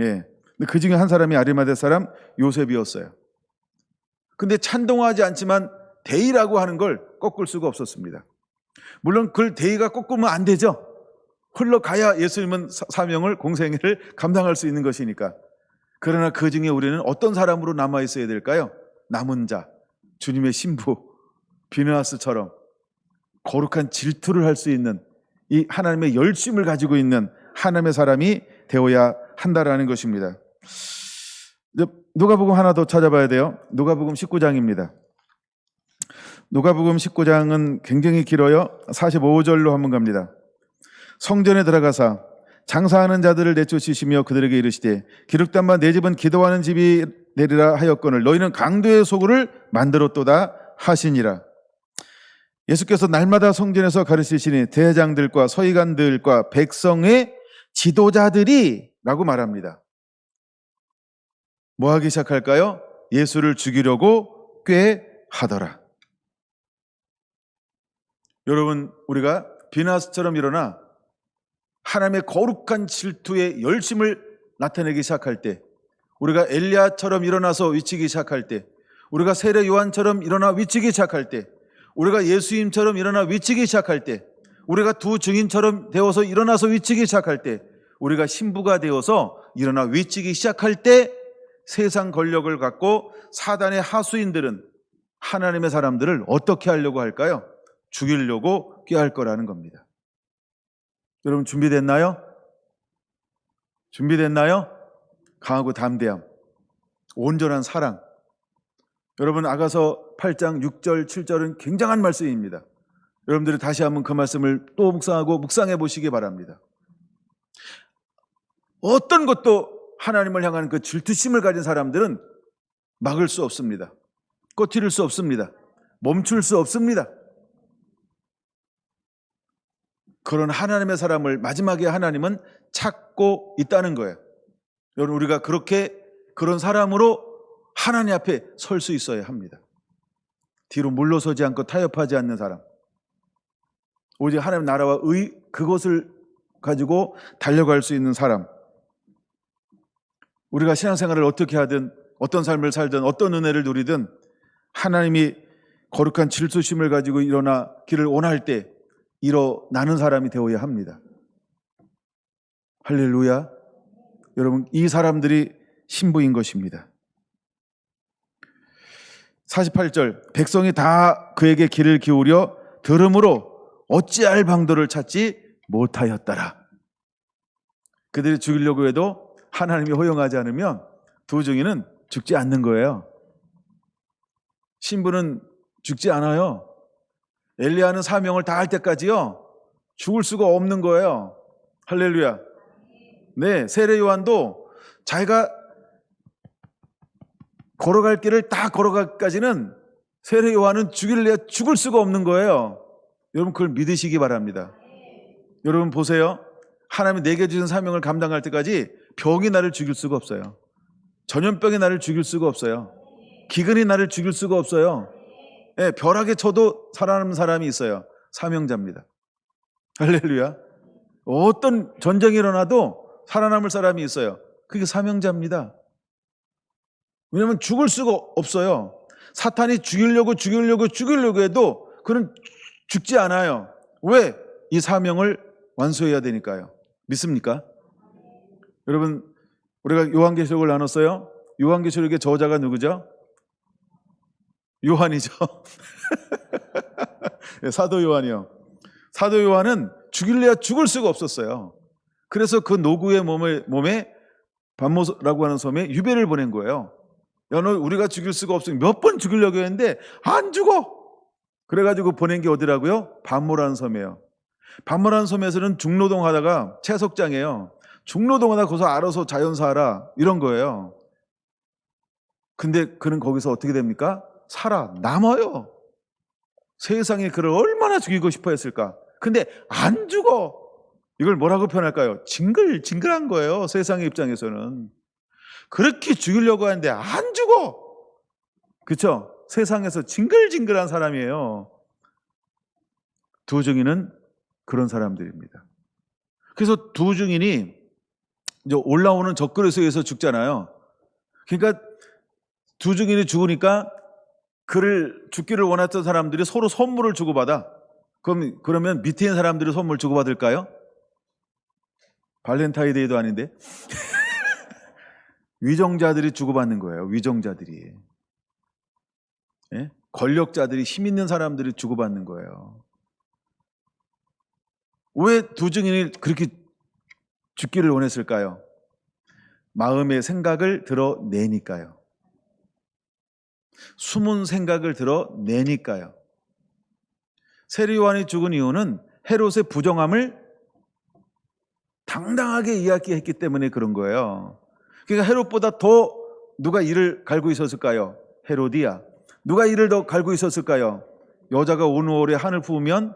예. 근데 그 중에 한 사람이 아리마대 사람 요셉이었어요. 근데 찬동하지 않지만 대의라고 하는 걸 꺾을 수가 없었습니다. 물론 그걸 대의가 꺾으면 안 되죠. 흘러가야 예수님은 사명을 공생애를 감당할 수 있는 것이니까. 그러나 그 중에 우리는 어떤 사람으로 남아 있어야 될까요? 남은 자, 주님의 신부 비느하스처럼 거룩한 질투를 할 수 있는 이 하나님의 열심을 가지고 있는 하나님의 사람이 되어야 한다라는 것입니다. 누가복음 하나 더 찾아봐야 돼요. 누가복음 19장입니다. 누가복음 19장은 굉장히 길어요. 45절로 한번 갑니다. 성전에 들어가사 장사하는 자들을 내쫓으시며 그들에게 이르시되 기록된 바 내 집은 기도하는 집이 되리라 하였거늘 너희는 강도의 소굴을 만들었도다 하시니라. 예수께서 날마다 성전에서 가르치시니 대장들과 서기관들과 백성의 지도자들이 라고 말합니다. 뭐 하기 시작할까요? 예수를 죽이려고 꾀하더라. 여러분, 우리가 비나스처럼 일어나 하나님의 거룩한 질투의 열심을 나타내기 시작할 때, 우리가 엘리야처럼 일어나서 위치기 시작할 때, 우리가 세례 요한처럼 일어나 위치기 시작할 때, 우리가 예수님처럼 일어나 위치기 시작할 때, 우리가 두 증인처럼 되어서 일어나서 위치기 시작할 때, 우리가 신부가 되어서 일어나 위치기 시작할 때, 세상 권력을 갖고 사단의 하수인들은 하나님의 사람들을 어떻게 하려고 할까요? 죽이려고 꾀할 거라는 겁니다. 여러분, 준비됐나요? 준비됐나요? 강하고 담대함, 온전한 사랑. 여러분, 아가서 8장 6절 7절은 굉장한 말씀입니다. 여러분들이 다시 한번 그 말씀을 또 묵상해 보시기 바랍니다. 어떤 것도 하나님을 향하는 그 질투심을 가진 사람들은 막을 수 없습니다. 꺼트릴 수 없습니다. 멈출 수 없습니다. 그런 하나님의 사람을 마지막에 하나님은 찾고 있다는 거예요. 여러분, 우리가 그런 사람으로 하나님 앞에 설 수 있어야 합니다. 뒤로 물러서지 않고 타협하지 않는 사람, 오직 하나님 나라와 그것을 가지고 달려갈 수 있는 사람. 우리가 신앙생활을 어떻게 하든, 어떤 삶을 살든, 어떤 은혜를 누리든 하나님이 거룩한 질투심을 가지고 일어나기를 원할 때 일어나는 사람이 되어야 합니다. 할렐루야. 여러분, 이 사람들이 신부인 것입니다. 48절, 백성이 다 그에게 귀를 기울여 들음으로 어찌할 방도를 찾지 못하였더라. 그들이 죽이려고 해도 하나님이 허용하지 않으면 두 증인은 죽지 않는 거예요. 신부는 죽지 않아요. 엘리야는 사명을 다할 때까지요, 죽을 수가 없는 거예요. 할렐루야. 네, 세례 요한도 자기가 걸어갈 길을 다 걸어갈까지는 세례 요한은 죽을 수가 없는 거예요. 여러분, 그걸 믿으시기 바랍니다. 여러분 보세요. 하나님이 내게 주신 사명을 감당할 때까지 병이 나를 죽일 수가 없어요. 전염병이 나를 죽일 수가 없어요. 기근이 나를 죽일 수가 없어요. 네, 벼락에 쳐도 살아남는 사람이 있어요. 사명자입니다. 할렐루야. 어떤 전쟁이 일어나도 살아남을 사람이 있어요. 그게 사명자입니다. 왜냐하면 죽을 수가 없어요. 사탄이 죽이려고 해도 그는 죽지 않아요. 왜? 이 사명을 완수해야 되니까요. 믿습니까? 여러분, 우리가 요한계시록을 나눴어요. 요한계시록의 저자가 누구죠? 요한이죠. 사도 요한이요. 사도 요한은 죽일래야 죽을 수가 없었어요. 그래서 그 노구의 몸에 반모라고 하는 섬에 유배를 보낸 거예요. 야, 너 우리가 죽일 수가 없으니 몇 번 죽이려고 했는데 안 죽어. 그래가지고 보낸 게 어디라고요? 반모라는 섬이에요. 반모라는 섬에서는 중노동 하다가 채석장이에요. 중노동하다 거기서 알아서 자연사하라 이런 거예요. 근데 그는 거기서 어떻게 됩니까? 살아남아요. 세상에 그를 얼마나 죽이고 싶어 했을까? 근데 안 죽어. 이걸 뭐라고 표현할까요? 징글징글한 거예요. 세상의 입장에서는. 그렇게 죽이려고 하는데 안 죽어. 그렇죠? 세상에서 징글징글한 사람이에요. 두 증인은 그런 사람들입니다. 그래서 두 증인이 이제 올라오는 적그리스도에 의해서 죽잖아요. 그러니까 두 증인이 죽으니까 그를 죽기를 원했던 사람들이 서로 선물을 주고받아. 그러면 밑에 있는 사람들이 선물 주고받을까요? 발렌타인데이도 아닌데. 위정자들이 주고받는 거예요. 위정자들이. 예? 권력자들이, 힘 있는 사람들이 주고받는 거예요. 왜 두 증인이 그렇게 죽기를 원했을까요? 마음의 생각을 드러내니까요. 숨은 생각을 드러내니까요. 세례 요한이 죽은 이유는 헤롯의 부정함을 당당하게 이야기했기 때문에 그런 거예요. 그러니까 헤롯보다 더 누가 이를 갈고 있었을까요? 헤로디야. 누가 이를 더 갈고 있었을까요? 여자가 온 5월에 한을 부으면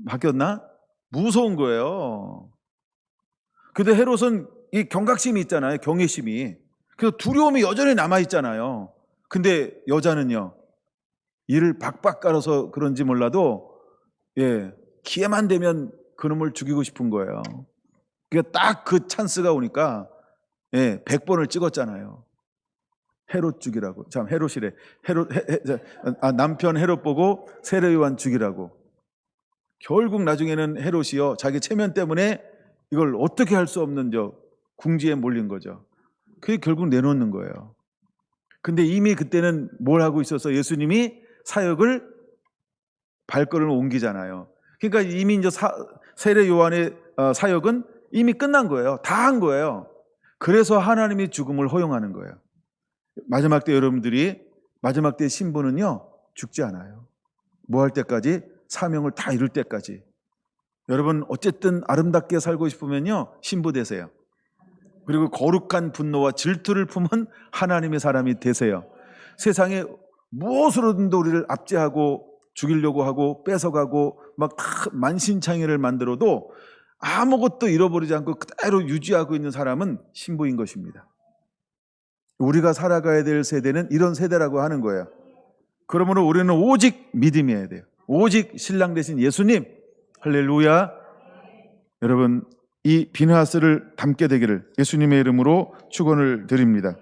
바뀌었나? 무서운 거예요. 근데 헤롯은 이 경각심이 있잖아요. 경외심이. 그래서 두려움이 여전히 남아있잖아요. 근데 여자는요, 이를 박박 깔아서 그런지 몰라도 기회만 되면 그놈을 죽이고 싶은 거예요. 그러니까 딱 그 찬스가 오니까 100번을 찍었잖아요. 헤롯 죽이라고. 참, 헤롯이래. 남편 헤롯 보고 세례 요한 죽이라고. 결국 나중에는 헤롯이요, 자기 체면 때문에 이걸 어떻게 할 수 없는 궁지에 몰린 거죠. 그게 결국 내놓는 거예요. 근데 이미 그때는 뭘 하고 있어서 예수님이 사역을 발걸음을 옮기잖아요. 그러니까 이미 이제 세례 요한의 사역은 이미 끝난 거예요. 다 한 거예요. 그래서 하나님이 죽음을 허용하는 거예요. 마지막 때 여러분들이 마지막 때 신부는요, 죽지 않아요. 뭐 할 때까지? 사명을 다 이룰 때까지. 여러분 어쨌든 아름답게 살고 싶으면요, 신부 되세요. 그리고 거룩한 분노와 질투를 품은 하나님의 사람이 되세요. 세상에 무엇으로든도 우리를 압제하고 죽이려고 하고 뺏어가고 막 다 만신창이를 만들어도 아무것도 잃어버리지 않고 그대로 유지하고 있는 사람은 신부인 것입니다. 우리가 살아가야 될 세대는 이런 세대라고 하는 거예요. 그러므로 우리는 오직 믿음이어야 돼요. 오직 신랑 되신 예수님. 할렐루야. 여러분, 이 비느하스를 닮게 되기를 예수님의 이름으로 축원을 드립니다.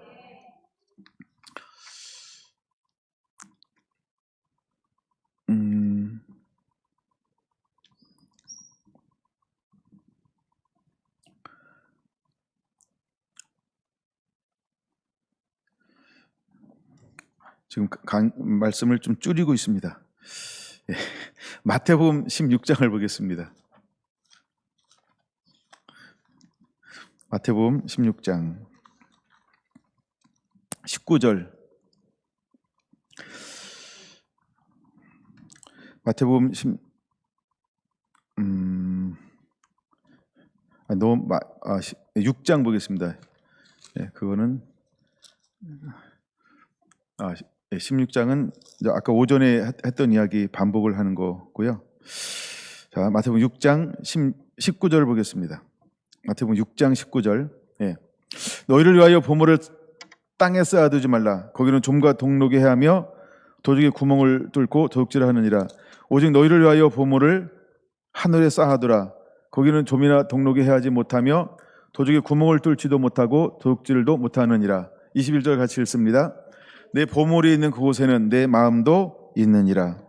지금 말씀을 좀 줄이고 있습니다. 마태복음 16장을 보겠습니다. 마태복음 16장 19절. 마태복음 6장 보겠습니다. 그거는 16장은 아까 오전에 했던 이야기 반복을 하는 거고요. 자, 마태복음 6장 19절 보겠습니다. 마태복음 6장 19절. 너희를 위하여 보물을 땅에 쌓아두지 말라. 거기는 좀과 동록이 해하며 도둑이 구멍을 뚫고 도둑질하느니라. 오직 너희를 위하여 보물을 하늘에 쌓아두라. 거기는 좀이나 동록이 해하지 못하며 도둑이 구멍을 뚫지도 못하고 도둑질도 못하느니라. 21절 같이 읽습니다. 내 보물이 있는 그곳에는 내 마음도 있느니라.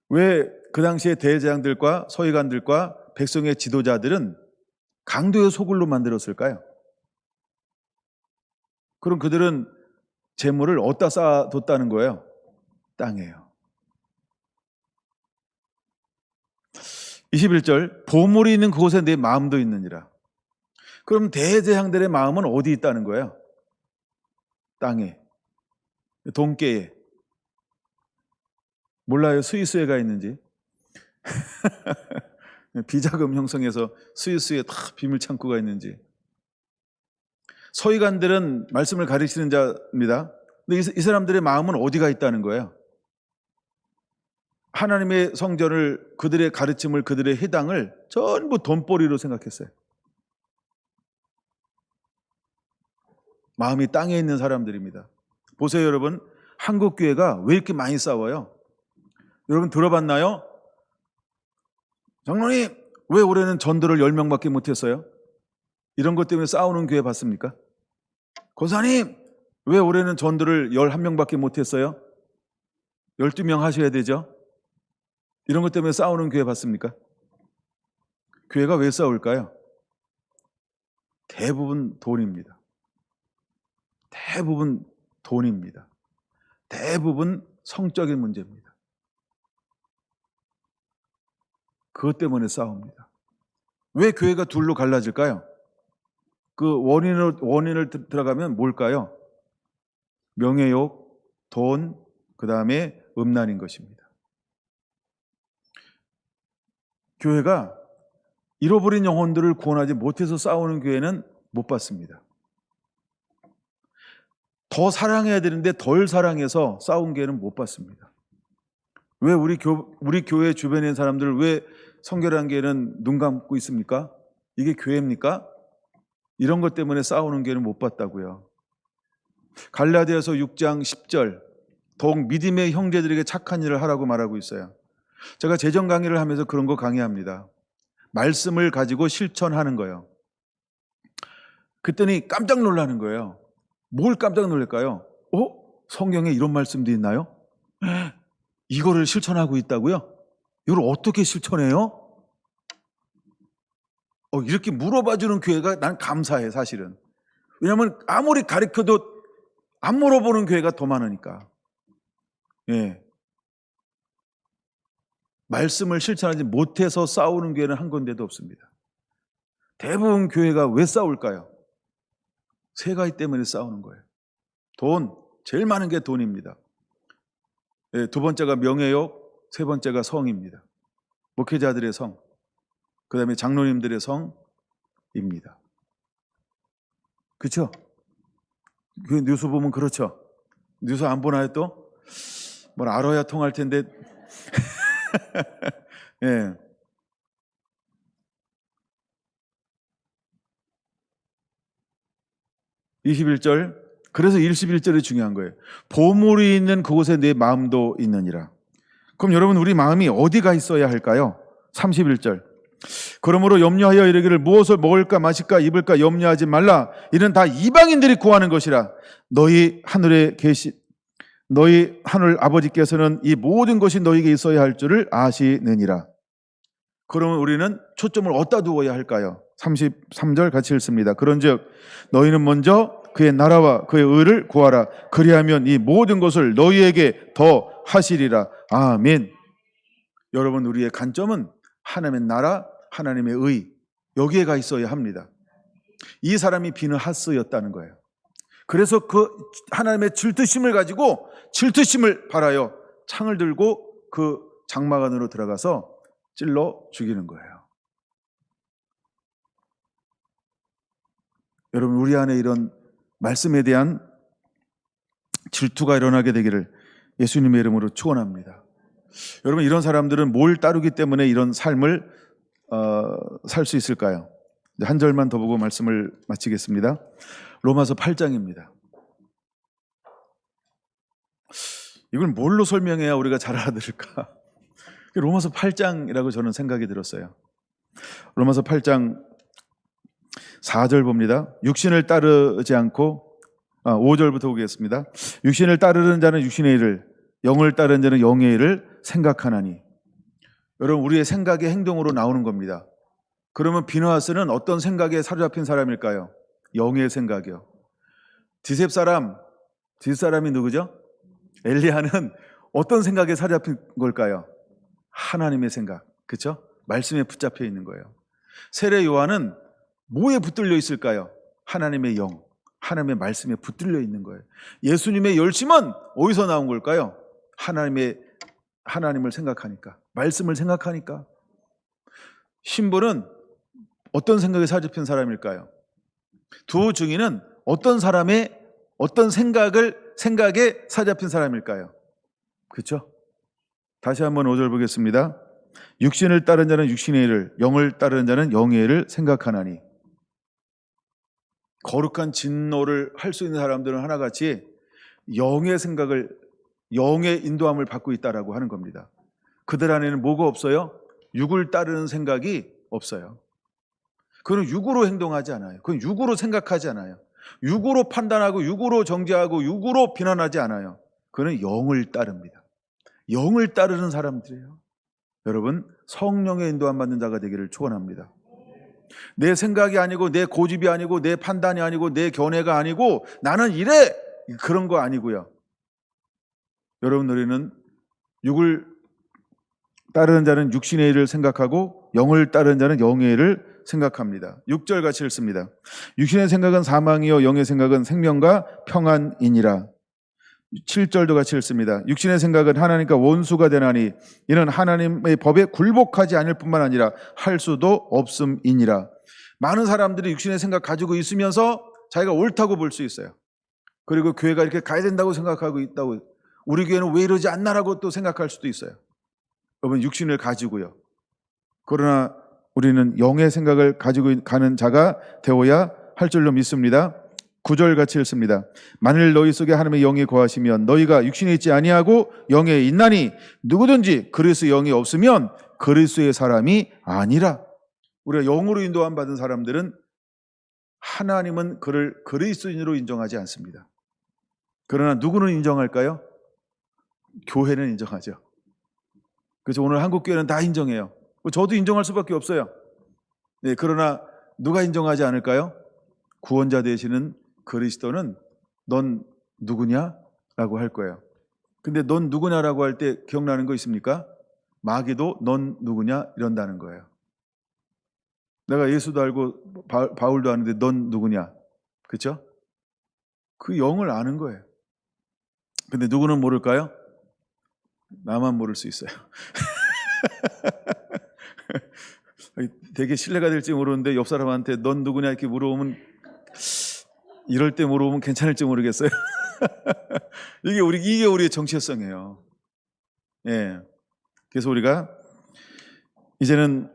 왜 그 당시에 대제사장들과 서기관들과 백성의 지도자들은 강도의 소굴로 만들었을까요? 그럼 그들은 재물을 어디다 쌓아뒀다는 거예요? 땅에요. 21절, 보물이 있는 그곳에 내 마음도 있느니라. 그럼 대제사장들의 마음은 어디 있다는 거예요? 땅에, 돈깨에. 몰라요? 스위스에 가 있는지. 비자금 형성해서 스위스에 다 비밀 창고가 있는지. 서기관들은 말씀을 가르치는 자입니다. 근데 이 사람들의 마음은 어디가 있다는 거예요? 하나님의 성전을, 그들의 가르침을, 그들의 해당을 전부 돈벌이로 생각했어요. 마음이 땅에 있는 사람들입니다. 보세요, 여러분. 한국 교회가 왜 이렇게 많이 싸워요? 여러분 들어봤나요? 장로님, 왜 올해는 전도를 10명밖에 못했어요? 이런 것 때문에 싸우는 교회 봤습니까? 권사님, 왜 올해는 전도를 11명밖에 못했어요? 12명 하셔야 되죠? 이런 것 때문에 싸우는 교회 봤습니까? 교회가 왜 싸울까요? 대부분 돈입니다. 대부분 돈입니다. 대부분 성적인 문제입니다. 그것 때문에 싸웁니다. 왜 교회가 둘로 갈라질까요? 그 원인을 들어가면 뭘까요? 명예욕, 돈, 그 다음에 음란인 것입니다. 교회가 잃어버린 영혼들을 구원하지 못해서 싸우는 교회는 못 봤습니다. 더 사랑해야 되는데 덜 사랑해서 싸운 교회는 못 봤습니다. 왜 우리 교회 주변에 있는 사람들 왜 성결한 교회는 눈 감고 있습니까? 이게 교회입니까? 이런 것 때문에 싸우는 교회는 못 봤다고요. 갈라디아서 6장 10절, 더욱 믿음의 형제들에게 착한 일을 하라고 말하고 있어요. 제가 재정 강의를 하면서 그런 거 강의합니다. 말씀을 가지고 실천하는 거예요. 그랬더니 깜짝 놀라는 거예요. 뭘 깜짝 놀랄까요? 성경에 이런 말씀도 있나요? 이거를 실천하고 있다고요? 이걸 어떻게 실천해요? 이렇게 물어봐 주는 교회가 난 감사해, 사실은. 왜냐하면 아무리 가르쳐도 안 물어보는 교회가 더 많으니까. 예. 말씀을 실천하지 못해서 싸우는 교회는 한 군데도 없습니다. 대부분 교회가 왜 싸울까요? 세 가지 때문에 싸우는 거예요. 돈, 제일 많은 게 돈입니다. 예, 두 번째가 명예욕, 세 번째가 성입니다. 목회자들의 성, 그 다음에 장로님들의 성입니다. 그렇죠? 그 뉴스 보면 그렇죠? 뉴스 안 보나요 또? 뭘 알아야 통할 텐데. 예. (21절) 그래서 21절이 중요한 거예요. 보물이 있는 그곳에 내 마음도 있느니라. 그럼 여러분, 우리 마음이 어디가 있어야 할까요? 31절. 그러므로 염려하여 이르기를 무엇을 먹을까 마실까 입을까 염려하지 말라. 이는 다 이방인들이 구하는 것이라. 너희 하늘 아버지께서는 이 모든 것이 너희에게 있어야 할 줄을 아시느니라. 그러면 우리는 초점을 어디다 두어야 할까요? 33절 같이 읽습니다. 그런즉 너희는 먼저 그의 나라와 그의 의를 구하라. 그리하면 이 모든 것을 너희에게 더 하시리라. 아멘. 여러분, 우리의 관점은 하나님의 나라, 하나님의 의, 여기에 가 있어야 합니다. 이 사람이 비느하스였다는 거예요. 그래서 그 하나님의 질투심을 가지고 질투심을 발하여 창을 들고 그 장막 안으로 들어가서 찔러 죽이는 거예요. 여러분, 우리 안에 이런 말씀에 대한 질투가 일어나게 되기를 예수님의 이름으로 축원합니다. 여러분, 이런 사람들은 뭘 따르기 때문에 이런 삶을 살 수 있을까요? 한 절만 더 보고 말씀을 마치겠습니다. 로마서 8장입니다. 이걸 뭘로 설명해야 우리가 잘 알아들을까? 로마서 8장이라고 저는 생각이 들었어요. 로마서 8장 4절 봅니다. 육신을 따르지 않고 5절부터 보겠습니다. 육신을 따르는 자는 육신의 일을, 영을 따르는 자는 영의 일을 생각하나니. 여러분, 우리의 생각이 행동으로 나오는 겁니다. 그러면 비느하스는 어떤 생각에 사로잡힌 사람일까요? 영의 생각이요. 디셉 사람이 누구죠? 엘리야는 어떤 생각에 사로잡힌 걸까요? 하나님의 생각, 그렇죠? 말씀에 붙잡혀 있는 거예요. 세례 요한은 뭐에 붙들려 있을까요? 하나님의 영, 하나님의 말씀에 붙들려 있는 거예요. 예수님의 열심은 어디서 나온 걸까요? 하나님을 생각하니까, 말씀을 생각하니까. 신부는 어떤 생각에 사로잡힌 사람일까요? 두 증인은 어떤 생각에 사로잡힌 사람일까요? 그렇죠? 다시 한번 5절 보겠습니다. 육신을 따른 자는 육신의 일을, 영을 따르는 자는 영의 일을 생각하나니. 거룩한 진노를 할 수 있는 사람들은 하나같이 영의 생각을, 영의 인도함을 받고 있다라고 하는 겁니다. 그들 안에는 뭐가 없어요? 육을 따르는 생각이 없어요. 그건 육으로 행동하지 않아요. 그건 육으로 생각하지 않아요. 육으로 판단하고 육으로 정죄하고 육으로 비난하지 않아요. 그는 영을 따릅니다. 영을 따르는 사람들이에요. 여러분, 성령의 인도함 받는 자가 되기를 축원합니다. 내 생각이 아니고 내 고집이 아니고 내 판단이 아니고 내 견해가 아니고 나는 이래, 그런 거 아니고요. 여러분, 우리는 육을 따르는 자는 육신의 일을 생각하고 영을 따르는 자는 영의 일을 생각합니다. 6절 같이 읽습니다. 육신의 생각은 사망이요 영의 생각은 생명과 평안이니라. 7절도 같이 읽습니다. 육신의 생각은 하나님과 원수가 되나니 이는 하나님의 법에 굴복하지 않을 뿐만 아니라 할 수도 없음이니라. 많은 사람들이 육신의 생각 가지고 있으면서 자기가 옳다고 볼 수 있어요. 그리고 교회가 이렇게 가야 된다고 생각하고 있다고, 우리 교회는 왜 이러지 않나라고 또 생각할 수도 있어요. 여러분, 육신을 가지고요. 그러나 우리는 영의 생각을 가지고 가는 자가 되어야 할 줄로 믿습니다. 9절 같이 읽습니다. 만일 너희 속에 하나님의 영이 거하시면 너희가 육신에 있지 아니하고 영에 있나니 누구든지 그리스도의 영이 없으면 그리스도의 사람이 아니라. 우리가 영으로 인도함 받은 사람들은 하나님은 그를 그리스도인으로 인정하지 않습니다. 그러나 누구는 인정할까요? 교회는 인정하죠. 그래서 오늘 한국교회는 다 인정해요. 저도 인정할 수밖에 없어요. 네, 그러나 누가 인정하지 않을까요? 구원자 되시는 그리스도는 넌 누구냐? 라고 할 거예요. 근데 넌 누구냐라고 할 때 기억나는 거 있습니까? 마귀도 넌 누구냐? 이런다는 거예요. 내가 예수도 알고 바울도 아는데 넌 누구냐? 그렇죠? 그 영을 아는 거예요. 근데 누구는 모를까요? 나만 모를 수 있어요. 되게 신뢰가 될지 모르는데 옆 사람한테 넌 누구냐 이렇게 물어보면 이럴 때 물어보면 괜찮을지 모르겠어요. 이게 우리의 정체성이에요. 예. 그래서 우리가 이제는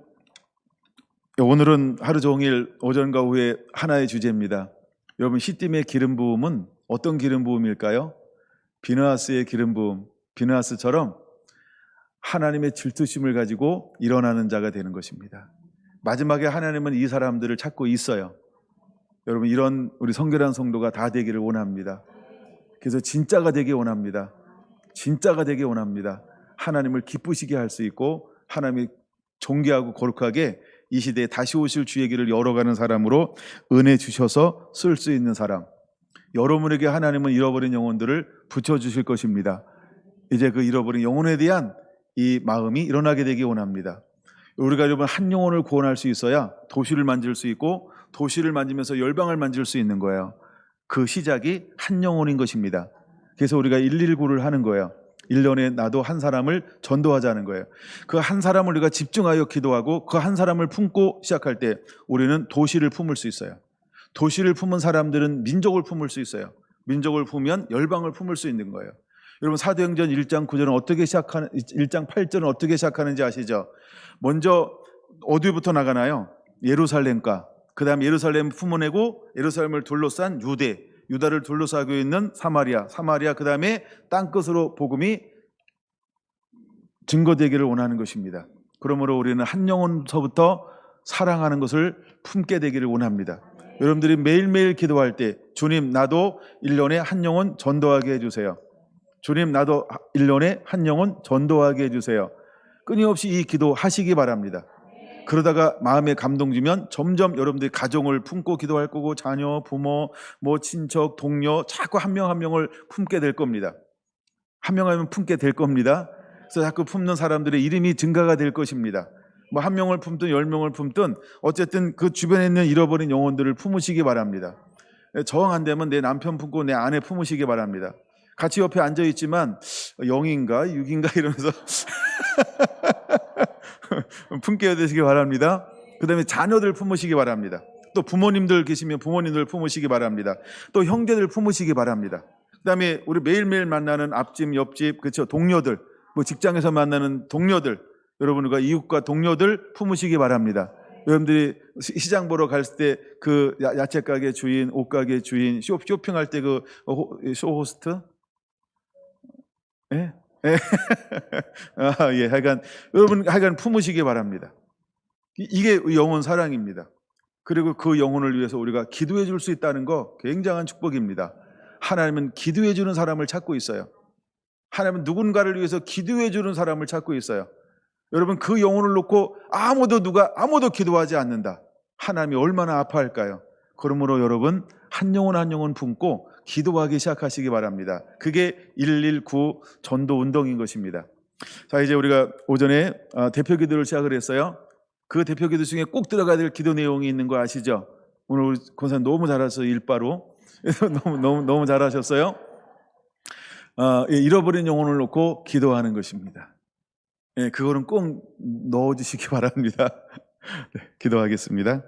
오늘은 하루 종일 오전과 오후에 하나의 주제입니다. 여러분 시딤의 기름 부음은 어떤 기름 부음일까요? 비느하스의 기름 부음, 비느하스처럼 하나님의 질투심을 가지고 일어나는 자가 되는 것입니다. 마지막에 하나님은 이 사람들을 찾고 있어요. 여러분 이런 우리 성결한 성도가 다 되기를 원합니다. 그래서 진짜가 되기 원합니다. 진짜가 되기 원합니다. 하나님을 기쁘시게 할 수 있고 하나님이 존귀하고 거룩하게 이 시대에 다시 오실 주의 길을 열어가는 사람으로 은혜 주셔서 쓸 수 있는 사람. 여러분에게 하나님은 잃어버린 영혼들을 붙여주실 것입니다. 이제 그 잃어버린 영혼에 대한 이 마음이 일어나게 되기 원합니다. 우리가 여러분 한 영혼을 구원할 수 있어야 도시를 만질 수 있고 도시를 만지면서 열방을 만질 수 있는 거예요. 그 시작이 한 영혼인 것입니다. 그래서 우리가 119를 하는 거예요. 1년에 나도 한 사람을 전도하자는 거예요. 그 한 사람을 우리가 집중하여 기도하고 그 한 사람을 품고 시작할 때 우리는 도시를 품을 수 있어요. 도시를 품은 사람들은 민족을 품을 수 있어요. 민족을 품으면 열방을 품을 수 있는 거예요. 여러분 사도행전 1장 9절은 어떻게 시작하는 1장 8절은 어떻게 시작하는지 아시죠? 먼저 어디부터 나가나요? 예루살렘과 그 다음 예루살렘 품어내고 예루살렘을 둘러싼 유다를 둘러싸고 있는 사마리아 그 다음에 땅끝으로 복음이 증거되기를 원하는 것입니다. 그러므로 우리는 한 영혼서부터 사랑하는 것을 품게 되기를 원합니다. 여러분들이 매일매일 기도할 때 주님 나도 1년에 한 영혼 전도하게 해주세요. 주님 나도 1년에 한 영혼 전도하게 해주세요. 끊임없이 이 기도 하시기 바랍니다. 그러다가 마음에 감동 주면 점점 여러분들이 가정을 품고 기도할 거고 자녀, 부모, 친척, 동료 자꾸 한 명 한 명을 품게 될 겁니다. 한 명 하면 품게 될 겁니다. 그래서 자꾸 품는 사람들의 이름이 증가가 될 것입니다. 한 명을 품든 10명을 품든 어쨌든 그 주변에 있는 잃어버린 영혼들을 품으시기 바랍니다. 정 안 되면 내 남편 품고 내 아내 품으시기 바랍니다. 같이 옆에 앉아 있지만 0인가 6인가 이러면서 품게 되시기 바랍니다. 그 다음에 자녀들 품으시기 바랍니다. 또 부모님들 계시면 부모님들 품으시기 바랍니다. 또 형제들 품으시기 바랍니다. 그 다음에 우리 매일매일 만나는 앞집, 옆집, 그렇죠? 동료들, 직장에서 만나는 동료들, 여러분과 이웃과 동료들 품으시기 바랍니다. 여러분들이 시장 보러 갈 때 그 야채 가게 주인, 옷 가게 주인, 쇼핑할 때 그 쇼호스트, 예? 예. 예, 하여간 품으시기 바랍니다. 이게 영혼 사랑입니다. 그리고 그 영혼을 위해서 우리가 기도해 줄 수 있다는 거 굉장한 축복입니다. 하나님은 기도해 주는 사람을 찾고 있어요. 하나님은 누군가를 위해서 기도해 주는 사람을 찾고 있어요. 여러분 그 영혼을 놓고 아무도 기도하지 않는다. 하나님이 얼마나 아파할까요? 그러므로 여러분 한 영혼 한 영혼 품고 기도하기 시작하시기 바랍니다. 그게 119 전도 운동인 것입니다. 자, 이제 우리가 오전에 대표 기도를 시작을 했어요. 그 대표 기도 중에 꼭 들어가야 될 기도 내용이 있는 거 아시죠? 오늘 우리 권사님 너무 잘하셔서 일바로 너무 잘하셨어요. 잃어버린 영혼을 놓고 기도하는 것입니다. 그거는 꼭 넣어주시기 바랍니다. 네, 기도하겠습니다.